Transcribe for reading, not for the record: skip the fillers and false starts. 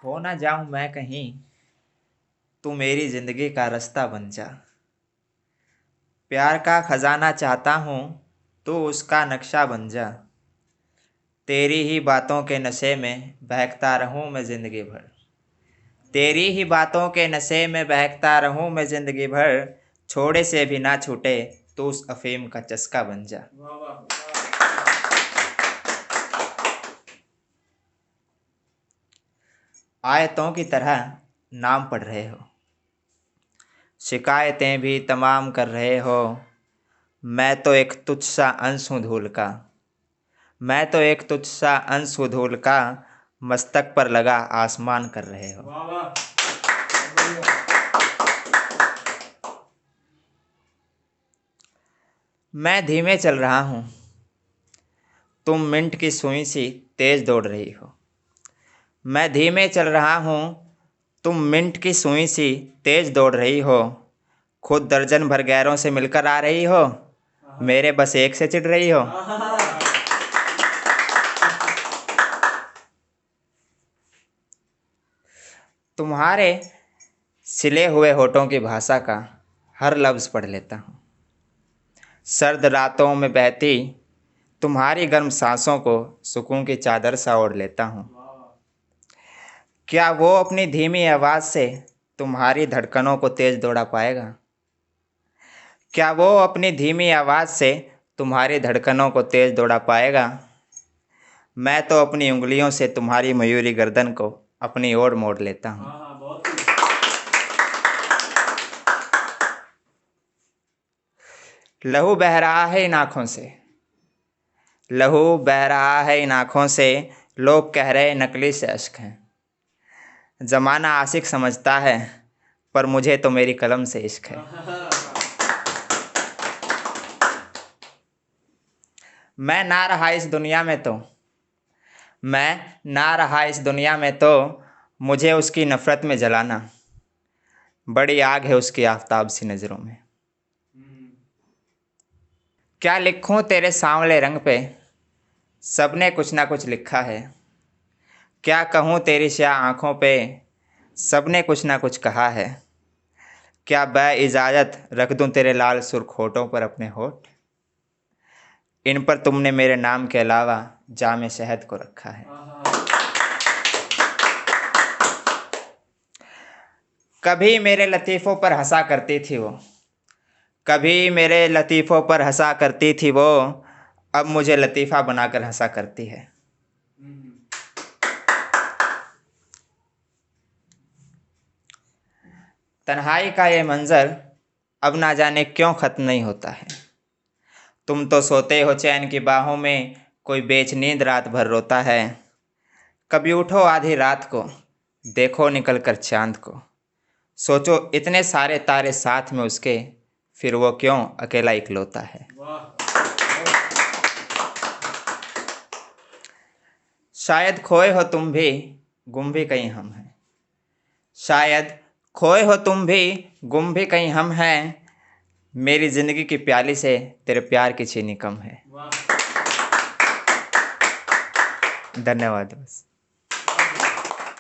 खो ना जाऊं मैं कहीं, तू मेरी जिंदगी का रास्ता बन जा। प्यार का खजाना चाहता हूँ, तू उसका नक्शा बन जा। तेरी ही बातों के नशे में बहकता रहूं मैं जिंदगी भर। तेरी ही बातों के नशे में बहकता रहूं मैं जिंदगी भर। छोड़े से भी ना छूटे, तू उस अफीम का चस्का बन जा। आयतों की तरह नाम पढ़ रहे हो, शिकायतें भी तमाम कर रहे हो। मैं तो एक तुच्छ सा अंश हूँ धूल का। मैं तो एक तुच्छ सा अंश हूँ धूल का। मस्तक पर लगा आसमान कर रहे हो। वाह वाह। मैं धीमे चल रहा हूँ, तुम मिनट की सुई सी तेज दौड़ रही हो। मैं धीमे चल रहा हूँ, तुम मिनट की सुई सी तेज दौड़ रही हो। खुद दर्जन भर गैरों से मिलकर आ रही हो, मेरे बस एक से चिढ़ रही हो। तुम्हारे सिले हुए होठों की भाषा का हर लफ्ज़ पढ़ लेता हूँ। सर्द रातों में बहती तुम्हारी गर्म सांसों को सुकून की चादर सा ओढ़ लेता हूँ। क्या वो अपनी धीमी आवाज़ से तुम्हारी धड़कनों को तेज दौड़ा पाएगा? क्या वो अपनी धीमी आवाज़ से तुम्हारी धड़कनों को तेज दौड़ा पाएगा? मैं तो अपनी उंगलियों से तुम्हारी मयूरी गर्दन को अपनी ओर मोड़ लेता हूँ। हाँ हाँ, बहुत ही। लहू बह रहा है इन आँखों से, लहू बह रहा है इन आँखों से। लोग कह रहे नकली से अश्क हैं। ज़माना आशिक समझता है, पर मुझे तो मेरी कलम से इश्क है। मैं ना रहा इस दुनिया में तो, मैं ना रहा इस दुनिया में तो मुझे उसकी नफ़रत में जलाना। बड़ी आग है उसकी आफताब सी नज़रों में। क्या लिखूं तेरे सांवले रंग पे, सबने कुछ ना कुछ लिखा है। क्या कहूँ तेरी स्याह आँखों पे, सबने कुछ ना कुछ कहा है। क्या इजाज़त रख दूं तेरे लाल सुर्ख होठों पर अपने होठ, इन पर तुमने मेरे नाम के अलावा जामे शहद को रखा है। कभी मेरे लतीफ़ों पर हंसा करती थी वो, कभी मेरे लतीफ़ों पर हंसा करती थी वो। अब मुझे लतीफ़ा बनाकर हंसा करती है। तन्हाई का ये मंज़र अब ना जाने क्यों ख़त्म नहीं होता है। तुम तो सोते हो चैन की बाहों में, कोई बेचनींद रात भर रोता है। कभी उठो आधी रात को, देखो निकल कर चाँद को। सोचो इतने सारे तारे साथ में उसके, फिर वो क्यों अकेला इकलौता है। शायद खोए हो तुम भी, गुम भी कहीं हम हैं। शायद खोए हो तुम भी, गुम भी कहीं हम हैं। मेरी ज़िंदगी की प्याली से तेरे प्यार की चीनी कम है। धन्यवाद बस।